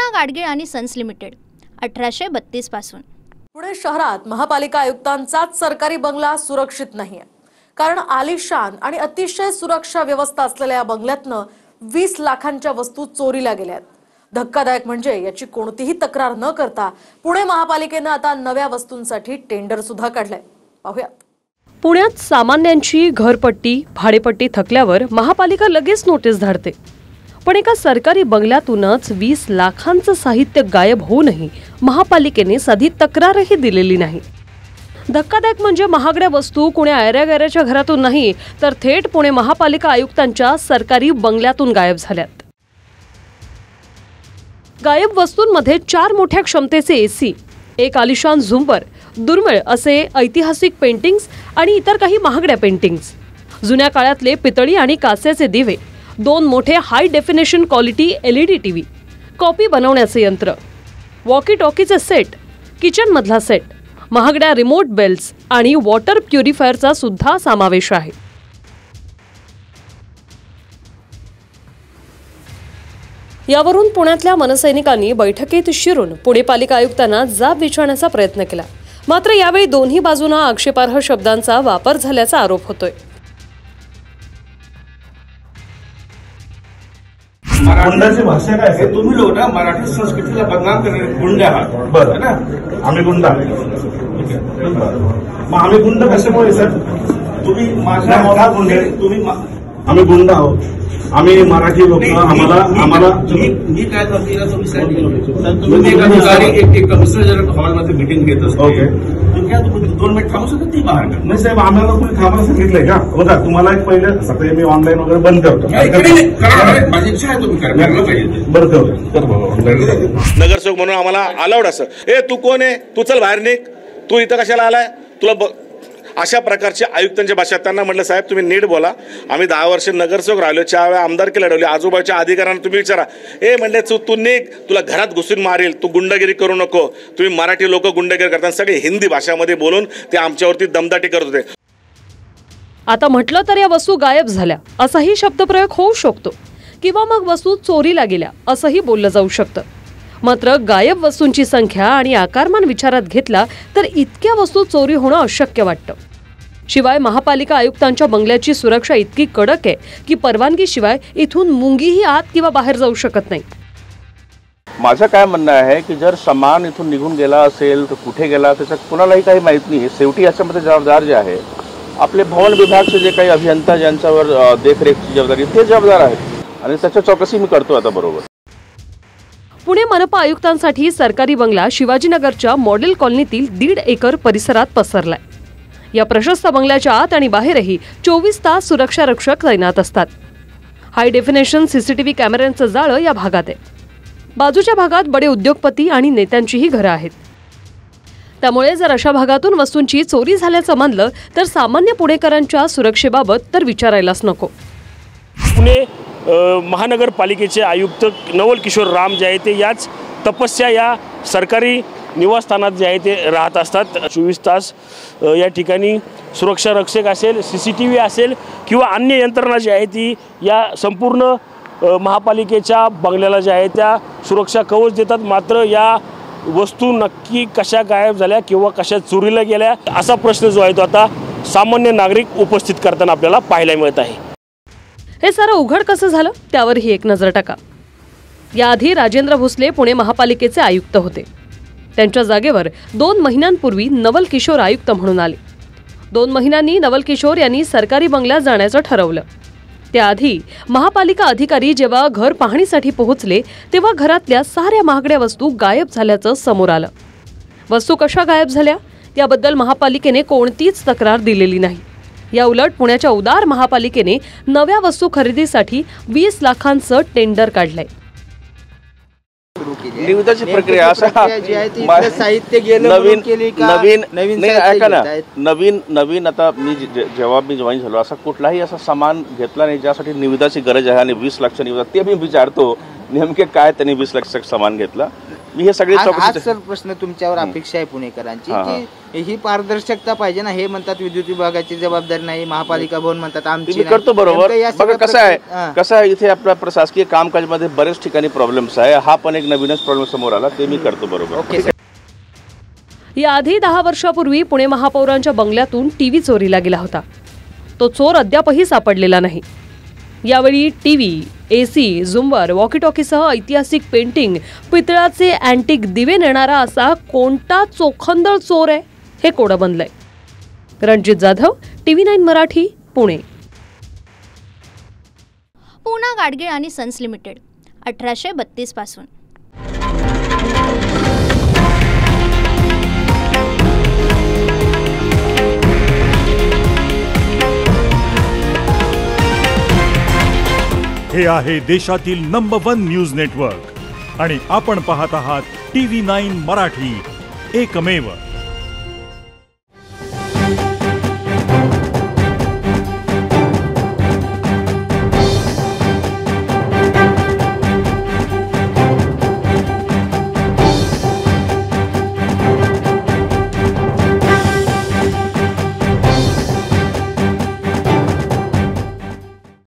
कृष्णा गाडगीळ आणि sons limited 1832 पासून। पुणे शहरात महापालिका आयुक्तांचाच सरकारी बंगला सुरक्षित नाहीये, कारण आलिशान आणि अतिशय सुरक्षा व्यवस्था असलेल्या या बंगल्यातनं 20 लाखांच्या वस्तू चोरीला गेल्यात। धक्कादायक म्हणजे याची कोणतीही तक्रार न करता पुणे महापालिकेने आता नव्या वस्तूंसाठी टेंडर सुद्धा काढलंय। पाहूयात। पुण्यात सामान्यांची घरपट्टी भाडेपट्टी थकल्यावर महापालिका लगेच नोटीस धाडते, पण एका सरकारी बंगल्यातूनच 20 लाखांचं साहित्य गायब होऊनही महापालिकेने साधी तक्रारही दिलेली नाही। धक्कादायक म्हणजे महागड्या वस्तू कोणी आयऱ्यागैऱ्याच्या घरातून नाही, तर थेट पुणे महापालिका आयुक्तांच्या सरकारी बंगल्यातून गायब झाल्यात। गायब वस्तूंमध्ये 4 मोठ्या क्षमतेचे एसी, एक आलिशान झुंबर, दुर्मिळ असे ऐतिहासिक पेंटिंग्स आणि इतर काही महागड्या पेंटिंग्स, जुन्या काळातले पितळी आणि काचेचे दिवे, 2 मोठे high definition quality LED TV, copy बनवण्याचे यंत्र, वॉकी टॉकीचे सेट, किचन मधला सेट, महागड्या रिमोट बेल्स आणि वॉटर प्युरिफायरचा सुद्धा समावेश आहे। यावरून पुण्यातल्या मनसैनिकांनी बैठकीत शिरून पुणे पालिका आयुक्तांना जाब विचारण्याचा प्रयत्न केला, मात्र यावेळी दोन्ही बाजूंना आक्षेपार्ह शब्दांचा वापर झाल्याचा आरोप होतोय। गुंडाची भाषा काय आहे? तुम्ही लोक ना मराठी संस्कृतीला बदनाम करणारे गुंड आहात, बरं ना? आम्ही गुंड आहोत, मग आम्ही गुंड कशामुळे सर? तुम्ही माझ्या मोठा गुंड, तुम्ही आम्ही गुंड आहोत, आम्ही मराठी लोक, आम्हाला मी काय करतो तुम्ही सांगितलं एका ठिकाणी एक कमिशनर हॉलमध्ये मीटिंग घेत असतो, तुम्ही 2 मिनिट थांबू शकता ती बाहेर का? नाही साहेब, आम्हाला कोणी थांबायला सांगितलंय का? बघा, तुम्हाला एक पहिले सकाळी मी ऑनलाईन वगैरे बंद करतो, माझी इच्छा आहे, तुम्ही करायला पाहिजे, बरं करतो। नगरसेवक म्हणून आम्हाला अलाउड असं, ए तू कोण आहे, तू चल बाहेर निघ, तू इथं कशाला आलाय, तुला अशा प्रकारच्या आयुक्तांच्या भाषेत त्यांना म्हटलं, साहेब तुम्ही नीट बोला, आम्ही 10 वर्ष नगरसेवक राहिलो, 4 वेळा आमदारकी लढवली, आजूबाजूच्या अधिकाऱ्यांना तुम्ही विचारा, ए म्हणले तू निघ, तुला घरात घुसून मारेल, तू गुंडगिरी करू नको। तुम्ही मराठी लोक गुंडगिरी करताना सगळे हिंदी भाषामध्ये बोलून ते आमच्यावरती दमदाटी करत होते। आता म्हटलं तर या वस्तू गायब झाल्या असाही शब्दप्रयोग होऊ शकतो, किंवा मग वस्तू चोरीला गेल्या असंही बोललं जाऊ शकतं। मात्र गायब वस्तूंची संख्या आणि आकारमान विचारात घेतला तर इतक्या वस्तू चोरी होणं अशक्य वाटतं। शिवाय महापालिका आयुक्तांच्या बंगल्याची सुरक्षा इतकी कडक आहे की परवानगीशिवाय इथून मुंगीही आत किंवा बाहेर जाऊ शकत नाही। माझं काय म्हणणं आहे की जर सामान इथून निघून गेला असेल तर कुठे गेला त्याचं कुणालाही काही माहीत नाही। शेवटी याच्यामध्ये जबाबदार जे आहे आपले भवन विभागचे जे काही अभियंता ज्यांच्यावर देखरेखची जबाबदारी ते जबाबदार आहेत आणि त्याची चौकशी मी करतो आता बरोबर। पुणे मनपा आयुक्तांसाठी सरकारी बंगला शिवाजीनगरच्या मॉडेल कॉलनीतील 1.5 एकर परिसरात पसरलाय। या प्रशस्त बंगल्याच्या आत आणि बाहेरही 24 तास सुरक्षा रक्षक तैनात असतात। हाय डेफिनेशन CCTV कॅमेऱ्यांचं जाळं या भागात आहे। बाजूच्या भागात बडे उद्योगपती आणि नेत्यांचीही घरं आहेत, त्यामुळे जर अशा भागातून वस्तूंची चोरी झाल्याचं मानलं तर सामान्य पुणेकरांच्या सुरक्षेबाबत तर विचारायलाच नको। पुणे महानगरपालिकेचे आयुक्त नवल किशोर राम जे आहे ते याच तपस्या या सरकारी निवासस्थानात जे आहे ते राहत असतात। 24 तास या ठिकाणी सुरक्षा रक्षक असेल, CCTV असेल किंवा अन्य यंत्रणा जी आहे ती या संपूर्ण महापालिकेच्या बंगल्याला जे आहे त्या सुरक्षा कवच देतात। मात्र या वस्तू नक्की कशा गायब झाल्या किंवा कशा चोरीला गेल्या असा प्रश्न जो आहे तो आता सामान्य नागरिक उपस्थित करताना आपल्याला पाहायला मिळत आहे। हे सारं उघड कसं झालं त्यावरही एक नजर टाका। याआधी राजेंद्र भोसले पुणे महापालिकेचे आयुक्त होते, त्यांच्या जागेवर 2 महिन्यांपूर्वी नवल किशोर आयुक्त म्हणून आले। 2 महिन्यांनी नवल किशोर यांनी सरकारी बंगल्यात जाण्याचं ठरवलं। त्याआधी महापालिका अधिकारी जेव्हा घर पाहणीसाठी पोहोचले तेव्हा घरातल्या साऱ्या महागड्या वस्तू गायब झाल्याचं समोर आलं। वस्तू कशा गायब झाल्या याबद्दल महापालिकेने कोणतीच तक्रार दिलेली नाही। या उलट पुण्याच्या उदार महापालिकेने नव्या वस्तू खरेदीसाठी 20 लाखांचं टेंडर काढलंय। निविदाची प्रक्रिया साहित्य नवीन आता मी जेव्हा जॉईन झालो असा कुठलाही असा सामान घेतला नाही ज्यासाठी निविदाची गरज आहे आणि 20 लाखच्या निविदा ते मी विचारतो नेमके काय त्यांनी 20 लाखाचं सामान घेतलं। मी हे सगळे आज चौकशी सर प्रश्न तुमच्यावर अपेक्षा आहे पुणेकरांची की ही पारदर्शकता पाहिजे ना. हे म्हणतात विद्युत विभागाची जबाबदारी नाही, महापालिका भवन म्हणतात आमची मी करतो बरोबर. बघा कसं आहे इथे आपल्या प्रशासकीय कामकाजमध्ये बरेच ठिकाणी प्रॉब्लेम्स आहे. हा पण एक नवीनच प्रॉब्लेम समोर आला, ते मी करतो बरोबर. Okay sir. याआधी 10 वर्षापूर्वी पुणे महापौरांच्या बंगल्यातून टीव्ही चोरीला गेला होता. तो चोर अद्यापही सापडलेला नाही. यावेळी टीव्ही, एसी, झुंबर, वॉकीटॉकीसह ऐतिहासिक पेंटिंग, पितळाचे अँटिक दिवे नेणारा असा कोणता चोखंदळ चोर आहे हे कोडं बनलंय. रणजित जाधव, TV9 मराठी, पुणे. पूना गाडगीळ आणि सन्स लिमिटेड 1832 पासून. हे आहे देशातील नंबर 1 न्यूज नेटवर्क आणि आपण पाहत आहात TV9 मराठी, एकमेव.